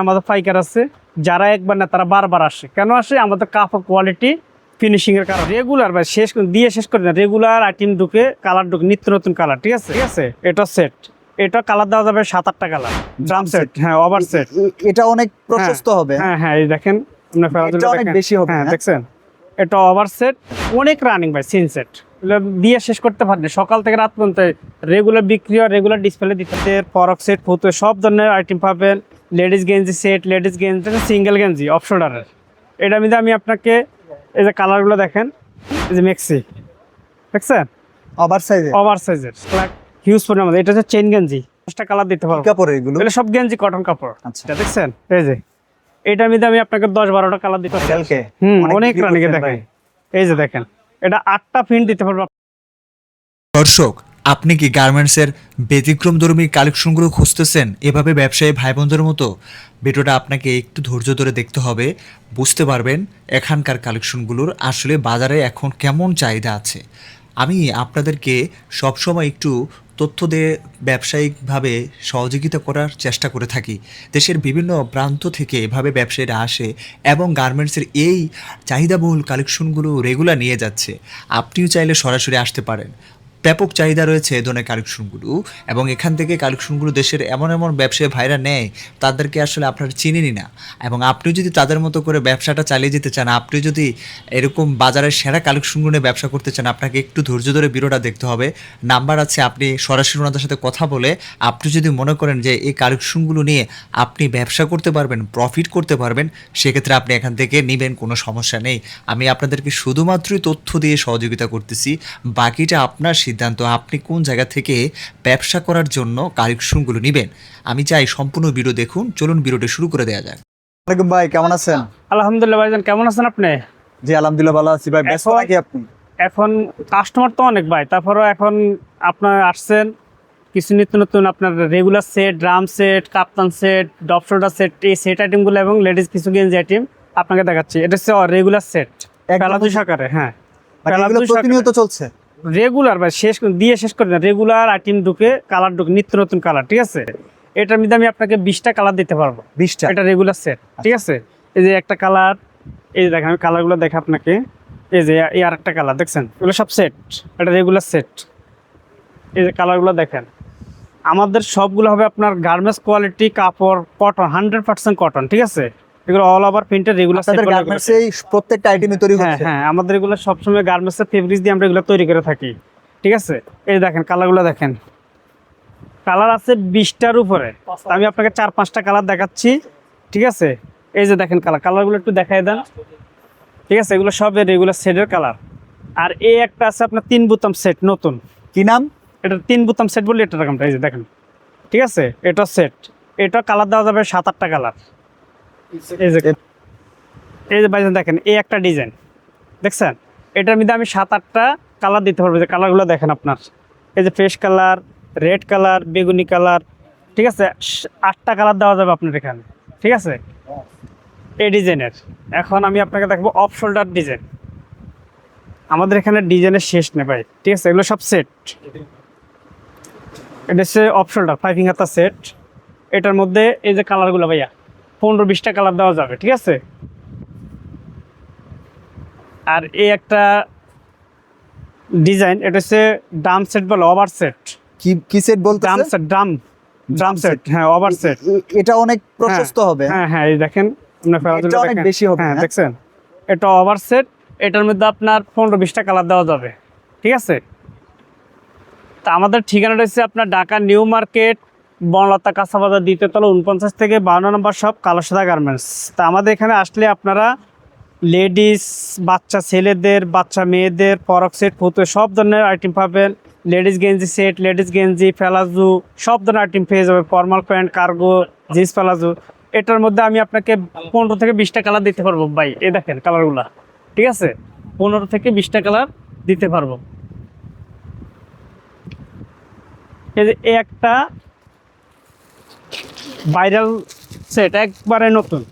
আমাদের পাইকার আছে, যারা একবার না তারা বারবার আসে। কেন আসে? আমাদের কাপড় কোয়ালিটি ফিনিশিং এর কারণে। রেগুলার ভাই শেষ করে না, রেগুলার আইটেম ঢুকে, কালার ঢুকে, নিত্য নতুন কালার। ঠিক আছে, এটা সেট, এটা কালার দেওয়া যাবে 7-8টা কালার। ড্রাম সেট, হ্যাঁ, ওভার সেট। এটা অনেক প্রশস্ত হবে। হ্যাঁ, এই দেখেন, এটা অনেক বেশি হবে। হ্যাঁ, দেখছেন, এটা ওভার সেট, অনেক রানিং ভাই। সিন সেট দিয়ে শেষ করতে পারেন, সকাল থেকে রাত পর্যন্ত রেগুলার বিক্রি হয়, রেগুলার ডিসপ্লে দিতে। ফরক সেট, ফতুয়া, সব ধরনের আইটেম পাবেন। লেডিস গেঞ্জি সেট, লেডিস গেঞ্জি, সিঙ্গেল গেঞ্জি অফ শোল্ডারের। এটার মধ্যে আমি আপনাকে এই যে কালারগুলো দেখেন, এই যে মেক্সি, দেখছেন, ওভার সাইজের হিউজ পরিমাণ। এটা হচ্ছে চেইন গেঞ্জি, 5টা কালার দিতে পারবো। কাপড় এগুলো সব গেঞ্জি কটন কাপড়। আচ্ছা, দেখছেন, এই যে এটার মধ্যে আমি আপনাকে 10-12টা কালার দিতে পারবো। অনেক রানিং দেখেন, এই যে দেখেন, এটা 8টা প্রিন্ট দিতে পারবো। দর্শক, আপনি কি গার্মেন্টসের ব্যতিক্রমধর্মী কালেকশনগুলো খুঁজতেছেন? এভাবে ব্যবসায়ী ভাই বোনদের মতো ভিডিওটা আপনাকে একটু ধৈর্য ধরে দেখতে হবে, বুঝতে পারবেন এখানকার কালেকশনগুলোর আসলে বাজারে এখন কেমন চাহিদা আছে। আমি আপনাদেরকে সবসময় একটু তথ্য দিয়ে ব্যবসায়িকভাবে সহযোগিতা করার চেষ্টা করে থাকি। দেশের বিভিন্ন প্রান্ত থেকে এভাবে ব্যবসায়ীরা আসে এবং গার্মেন্টসের এই চাহিদাবহুল কালেকশনগুলো রেগুলার নিয়ে যাচ্ছে। আপনিও চাইলে সরাসরি আসতে পারেন। ব্যাপক চাহিদা রয়েছে এ ধরনের কালেকশনগুলো, এবং এখান থেকে কালেকশনগুলো দেশের এমন এমন ব্যবসায়ী ভাইরা নেয়, তাদেরকে আসলে আপনারা চিনেনই না। এবং আপনিও যদি তাদের মতো করে ব্যবসাটা চালিয়ে যেতে চান, আপনি যদি এরকম বাজারের সেরা কালেকশনগুলো নিয়ে ব্যবসা করতে চান, আপনাকে একটু ধৈর্য ধরে ভিডিওটা দেখতে হবে। নাম্বার আছে, আপনি সরাসরি ওনাদের সাথে কথা বলে আপনি যদি মনে করেন যে এই কালেকশনগুলো নিয়ে আপনি ব্যবসা করতে পারবেন, প্রফিট করতে পারবেন, সেক্ষেত্রে আপনি এখান থেকে নেবেন, কোনো সমস্যা নেই। আমি আপনাদেরকে শুধুমাত্রই তথ্য দিয়ে সহযোগিতা করতেছি, বাকিটা আপনার সিদ্ধান্ত, আপনি কোন জায়গা থেকে ব্যবসা করার জন্য কালেকশনগুলো নেবেন। আমি চাই সম্পূর্ণ ভিডিও দেখুন। চলুন ভিডিওটা শুরু করে দেওয়া যাক। ওয়ালাইকুম ভাই, কেমন আছেন? আলহামদুলিল্লাহ ভাইজান, কেমন আছেন আপনি? জি আলহামদুলিল্লাহ ভালো আছি ভাই। ব্যস্ত নাকি আপনি? এখন কাস্টমার তো অনেক ভাই, তারপরেও এখন আপনার আসছেন কিছু নিত্য নতুন আপনার রেগুলার সেট, ড্রাম সেট, কাপ্তান সেট, ডপ শোল্ডার সেট, এই সেট আইটেমগুলো এবং লেডিস কিছু গেঞ্জি আইটেম আপনাকে দেখাচ্ছি। এটা হচ্ছে রেগুলার সেট, প্যালাজো সাকারে। হ্যাঁ, এগুলো প্রতিনিয়ত চলছে রেগুলার ভাই, শেষ করে না, রেগুলার আইটেম ঢুকে, কালার ঢুকে, নিত্য নতুন কালার। ঠিক আছে, এটার মধ্যে আমি আপনাকে 20টা কালার দিতে পারবো। 20টা? এটা রেগুলার সেট। ঠিক আছে, এই যে একটা কালার, এই যে দেখেন, আমি কালারগুলো দেখে আপনাকে, এই যে এই আর একটা কালার দেখছেন, এগুলো সব সেট, এটা রেগুলার সেট। এই যে কালারগুলো দেখেন, আমাদের সবগুলো হবে আপনার গার্মেন্টস কোয়ালিটি কাপড়, কটন, 100% কটন। ঠিক আছে, এগুলো অল ওভার প্রিন্টের রেগুলার সেট। গার্মেন্টসেই প্রত্যেকটা আইটেমই তৈরি হচ্ছে। হ্যাঁ, আমাদের এগুলো সবসময় গার্মেন্টসের ফেব্রিক্স দিয়ে আমরা এগুলো তৈরি করে থাকি। ঠিক আছে, এই দেখেন কালারগুলো দেখেন, কালার আছে 20টার উপরে। আমি আপনাকে 4-5টা কালার দেখাচ্ছি। ঠিক আছে, এই যে দেখেন কালারগুলো একটু দেখাই দেন। ঠিক আছে, এগুলো সব রেগুলার সেটের কালার। আর এই একটা আছে আপনার 3 বোতাম সেট, নতুন। কি নাম? এটা 3 বোতাম সেট বলে এটার দামটা, এই যে দেখেন। ঠিক আছে, এটা সেট, এটা কালার দেওয়া যাবে 7-8টা কালার। এই যে ভাইজান দেখেন, এই একটা ডিজাইন দেখছেন, এটার মধ্যে আমি 7-8টা কালার দিতে পারবো। যে কালারগুলো দেখেন আপনার, এই যে ফ্রেশ কালার, রেড কালার, বেগুনি কালার। ঠিক আছে, 8টা কালার দেওয়া যাবে আপনার এখানে। ঠিক আছে, এই ডিজাইনের। এখন আমি আপনাকে দেখবো অফ শোল্ডার ডিজাইন। আমাদের এখানে ডিজাইনের শেষ নেই ভাই। ঠিক আছে, এগুলো সব সেট। এটা হচ্ছে অফ শোল্ডার 5 হাতা সেট। এটার মধ্যে এই যে কালারগুলো ভাইয়া 15-20টা কালার দেওয়া যাবে। ঠিক আছে, আর এই একটা ডিজাইন, এটা হচ্ছে ড্রাম সেট বলে, ওভার সেট। কি সেট বলতে? ড্রাম সেট, হ্যাঁ, ওভার সেট। এটা অনেক প্রশস্ত হবে। হ্যাঁ, এই দেখেন, এটা অনেক বেশি হবে। হ্যাঁ, দেখছেন, এটা ওভার সেট। এটার মধ্যে আপনার 15-20টা কালার দেওয়া যাবে। ঠিক আছে, তা আমাদের ঠিকানাটা হচ্ছে আপনার ঢাকা নিউ মার্কেট, বনলতা কাঁচাবাজার, 2য় তলা, 49 থেকে 52 নম্বর শপ, কালোসাদা গার্মেন্টস। তা আমাদের এখানে আসলে আপনারা লেডিস, বাচ্চা ছেলেদের, বাচ্চা মেয়েদের ফরক সেট, ফতুয়া, সব ধরনের আইটেম পাবেন। লেডিস গেঞ্জি সেট, লেডিস গেঞ্জি, প্যালাজো, সব ধরনের আইটেম পেয়ে যাবে। Formal pant, cargo, jeans, palazzo. এটার মধ্যে আমি আপনাকে 15 থেকে 20টা কালার দিতে পারবো ভাই। এই দেখেন কালারগুলা। ঠিক আছে, 15 থেকে 20টা কালার দিতে পারবো। এই যে একটা ভাইরাল সেট, একবারে নতুন।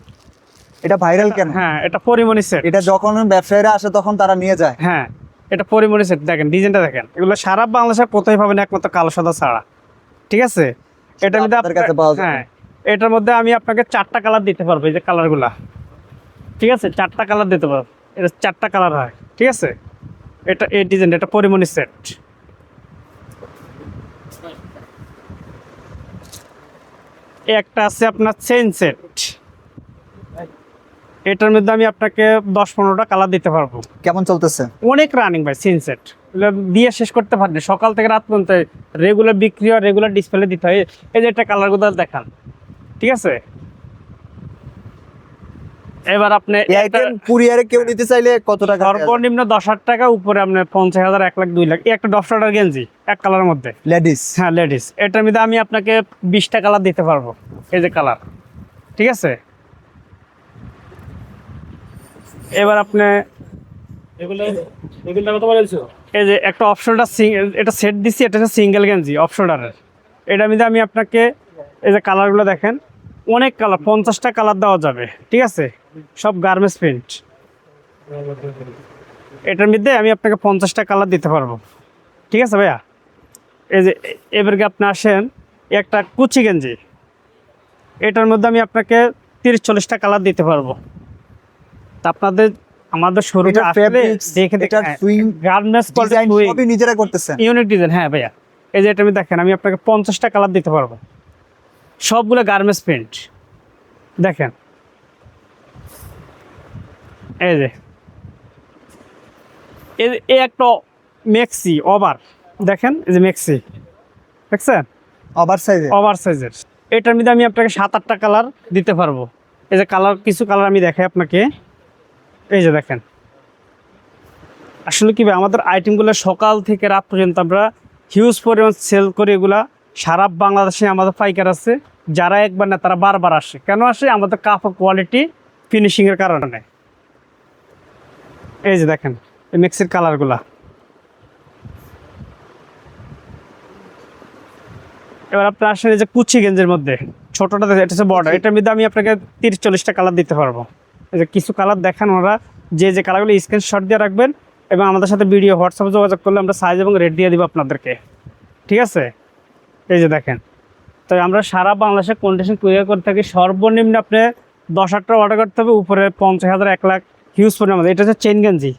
এটা ভাইরাল কেন? হ্যাঁ, এটা পরিমণি সেট। এটা যখন ব্যবসায়ীরা আসে তখন তারা নিয়ে যায়। হ্যাঁ, এটা পরিমণি সেট। দেখেন ডিজাইনটা দেখেন, এগুলো সারা বাংলাদেশে কোথায় পাবেন, একমাত্র কালোসাদা ছাড়া। ঠিক আছে, এটা মধ্যে আপনাদের কাছে পাওয়া যায়। হ্যাঁ, এটার মধ্যে আমি আপনাকে 4টা কালার দিতে পারবো, এই যে কালারগুলা, ঠিক আছে, 4টা কালার দিতে পারবো, এটা 4টা কালার হয়, ঠিক আছে। এটা এই ডিজাইন, এটা পরিমণি সেট। একটা আছে আপনার চেইন সেট, এটার মধ্যে আমি আপনাকে 10-15টা কালার দিতে পারবো। কেমন চলতেছে? অনেক রানিং ভাই চেইন সেট, দিয়ে শেষ করতে পারবে, সকাল থেকে রাত পর্যন্ত রেগুলার বিক্রি হয়, রেগুলার ডিসপ্লে দিতে হয়। এই যে একটা কালারগুলো দেখান, ঠিক আছে। এবার আপনি এই আইটেম কুরিয়ারে কেউ নিতে চাইলে কত টাকা দেয়া যায়? সর্বনিম্ন 10,000 টাকা, উপরে আপনার 50,000, 1 লাখ, 2 লাখ। এই একটা ডফশার্টার গেঞ্জি এক কালারের মধ্যে, লেডিস? হ্যাঁ লেডিস, এটার মধ্যে আমি আপনাকে 20টা কালার দিতে পারবো, এই যে কালার, ঠিক আছে। এবার আপনি এই যে একটা অফশোল্ডার, এটা সেট দিচ্ছি, এটা হচ্ছে সিঙ্গেল গেঞ্জি অফশোল্ডারের। এটার মধ্যে আমি আপনাকে এই যে কালারগুলো দেখেন, অনেক কালার, 50টা কালার দেওয়া যাবে, ঠিক আছে, সব গার্মেন্টস প্রিন্ট। এটার মধ্যে আমি আপনাকে 50টা কালার দিতে পারবো, ঠিক আছে ভাইয়া। এই যে এবারকে আপনি আসেন, একটা কুচি গেঞ্জি, এটার মধ্যে আমি আপনাকে 30-40টা কালার দিতে পারবো। তা আপনাদের আমাদের শোরুমে এটার আসলে fabrics, দেখে এটার সুইং, গার্মেন্টস ডিজাইন কোয়ালিটি সবই নিজেরা করতেছেন? ইউনিক ডিজাইন, হ্যাঁ ভাইয়া। এই যে এটা আমি দেখেন, আমি আপনাকে 50টা কালার দিতে পারবো, সবগুলো গার্মেন্টস প্রিন্ট। দেখেন এই যে এই একটা মেক্সি ওভার, দেখেন এই যে মেক্সি, দেখছেন, ওভার সাইজে? ওভার সাইজের। এটার মধ্যে আমি আপনাকে 7-8টা কালার দিতে পারবো। এই যে কালার, কিছু কালার আমি দেখাই আপনাকে, এই যে দেখেন। আসলে কি ভাই, আমাদের আইটেমগুলো সকাল থেকে রাত পর্যন্ত আমরা হিউজ পরিমাণ সেল করি। এগুলা সারা বাংলাদেশে আমাদের পাইকার আছে, যারা একবার না তারা বারবার আসে। কেন আসে? আমাদের কাপড় কোয়ালিটি, ফিনিশিংয়ের কারণে। এই যে দেখেন এই মিক্সির কালারগুলা। এবার আপনি আসেন এই যে কুচি গেঞ্জের মধ্যে, ছোটটা দেখেন, এটা হচ্ছে বর্ডার, এটার মধ্যে আমি আপনাকে 30-40টা কালার দিতে পারবো। এই যে কিছু কালার দেখান, ওরা যে কালারগুলো স্ক্রিনশট দিয়ে রাখবেন এবং আমাদের সাথে ভিডিও হোয়াটসঅ্যাপে যোগাযোগ করলে আমরা সাইজ এবং রেট দিয়ে দিব আপনাদেরকে, ঠিক আছে। এই যে দেখেন, তো আমরা সারা বাংলাদেশে কন্ডিশন কুরিয়ার করে থাকি। সর্বনিম্ন আপনি 10,000 অর্ডার করতে হবে, উপরে 50,000, 1 লাখ, হিউজ পরিমাণ। এটা হচ্ছে চেন গেঞ্জি,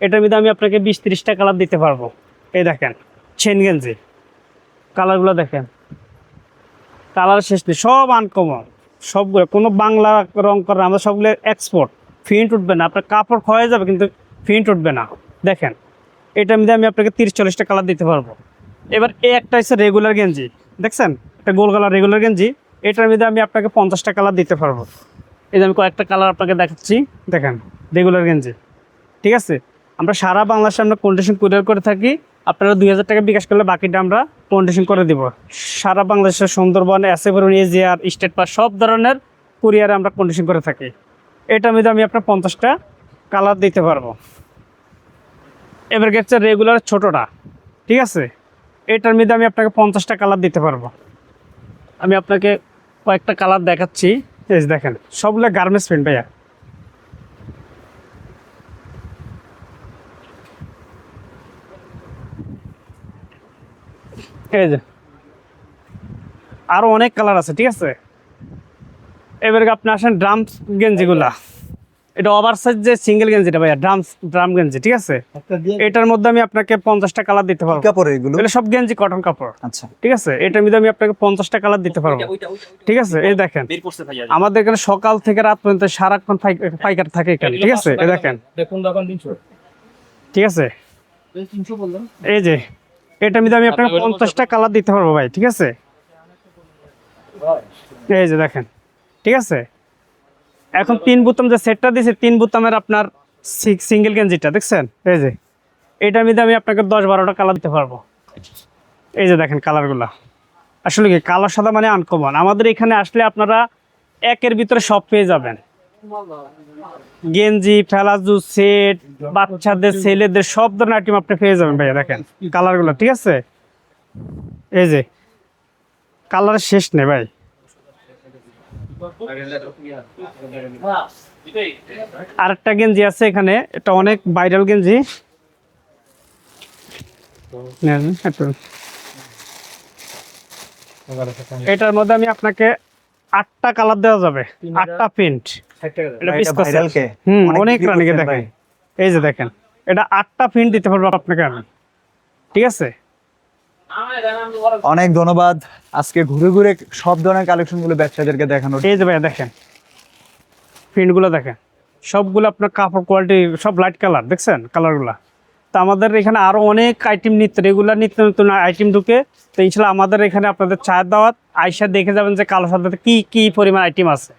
এটার মধ্যে আমি আপনাকে 20-30টা কালার দিতে পারবো। এই দেখেন চেন গেঞ্জি, কালারগুলো দেখেন, কালার শেষ নেই, সব আনকমন, সবগুলো কোনো বাংলা রং করা, আমরা সবগুলো এক্সপোর্ট। প্রিন্ট উঠবে না, আপনার কাপড় ক্ষয়ে যাবে কিন্তু প্রিন্ট উঠবে না। দেখেন এটার মধ্যে আমি আপনাকে 30-40টা কালার দিতে পারবো। এবার এই একটা হচ্ছে রেগুলার গেঞ্জি, দেখছেন, একটা গোল কালার রেগুলার গেঞ্জি, এটার মধ্যে আমি আপনাকে 50টা কালার দিতে পারবো। এই যে আমি কয়েকটা কালার আপনাকে দেখাচ্ছি, দেখেন রেগুলার গেঞ্জি, ঠিক আছে। আমরা সারা বাংলাদেশে আমরা কন্ডিশন কুরিয়ার করে থাকি। আপনারা 2,000 টাকা বিকাশ করলে বাকিটা আমরা কন্ডিশন করে দিব। সারা বাংলাদেশের সুন্দরবন, এসএফরন, এজিআর, স্টেট পাস, সব ধরনের কুরিয়ারে আমরা কন্ডিশন করে থাকি। এটার মধ্যে আমি আপনার 50টা কালার দিতে পারবো। এবার গেছে রেগুলার ছোটোটা, ঠিক আছে, এটার মধ্যে আমি আপনাকে 50টা কালার দিতে পারবো। আমি আপনাকে কয়েকটা কালার দেখাচ্ছি, এই যে দেখেন সবগুলো গার্মেন্টস প্রিন্ট ভাইয়া। এই যে আরো অনেক কালার আছে, ঠিক আছে। এবারে আপনি আসেন ড্রাম গেঞ্জিগুলা, এটা ওভার সাইজ যে সিঙ্গেল গেঞ্জিটা ভাইয়া, ড্রাম গেঞ্জি, ঠিক আছে। এটার মধ্যে আমি আপনাকে 50টা কালার দিতে পারবো। কাপড় এগুলো? এটা সব গেঞ্জি কটন কাপড়, আচ্ছা, ঠিক আছে। এটার মধ্যে আমি আপনাকে 50টা কালার দিতে পারবো, ঠিক আছে। এই দেখেন আমাদের এখানে সকাল থেকে রাত পর্যন্ত সারাক্ষণ পাইকার থাকে এখানে, ঠিক আছে। এই দেখেন, ঠিক আছে। এই যে এটার মধ্যে আমি আপনাকে 50টা কালার দিতে পারবো ভাই, ঠিক আছে। এই যে দেখেন, ঠিক আছে। এখন 3 বোতাম যে সেটটা দিয়েছে, 3 বোতামের আপনার সিঙ্গেল গেঞ্জিটা দেখছেন, এই যে এটার মধ্যে আমি আপনাকে 10-12টা কালার দিতে পারবো। এই যে দেখেন কালারগুলা, আসলে কি কালার সাদা মানে আনকমন। আমাদের এখানে আসলে আপনারা একের ভিতরে সব পেয়ে যাবেন, গেঞ্জি, প্লাজো, সেট, বাচ্চাদের, ছেলেদের সব ধরনের আইটেম আপনি পেয়ে যাবেন ভাইয়া। দেখেন কালারগুলো, ঠিক আছে। এই যে কালার শেষ নেই ভাই। আরেকটা গেঞ্জি আছে এখানে, এটা অনেক ভাইরাল গেঞ্জি, এটার মধ্যে আমি আপনাকে 8টা কালার দেওয়া যাবে, 8টা প্রিন্ট। এটা ভাই, পিস এটা viral কে? অনেক বিক্রি রানিকে করছেন দেখেন, ভাই। এই যে দেখেন, এটা 8টা প্রিন্ট দিতে পারবো আপনাকে আমি, ঠিক আছে। অনেক ধন্যবাদ আজকে ঘুরে ঘুরে সব ধরনের কালেকশন গুলো ব্যবসায়ীদেরকে দেখানোর। এই যে ভাই দেখেন, প্রিন্টগুলো দেখেন, সবগুলো আপনার কাপড় কোয়ালিটি সব লাইট কালার, দেখছেন কালারগুলো। তো আমাদের এখানে আরো অনেক আইটেম রেগুলার নিত্য নতুন আইটেম ঢুকে। তো ইনশাল্লাহ আমাদের এখানে আপনাদের চায়ের দাওয়াত, আইসা দেখে যাবেন যে কালো সাদাতে কি কি পরিমাণ আইটেম আছে।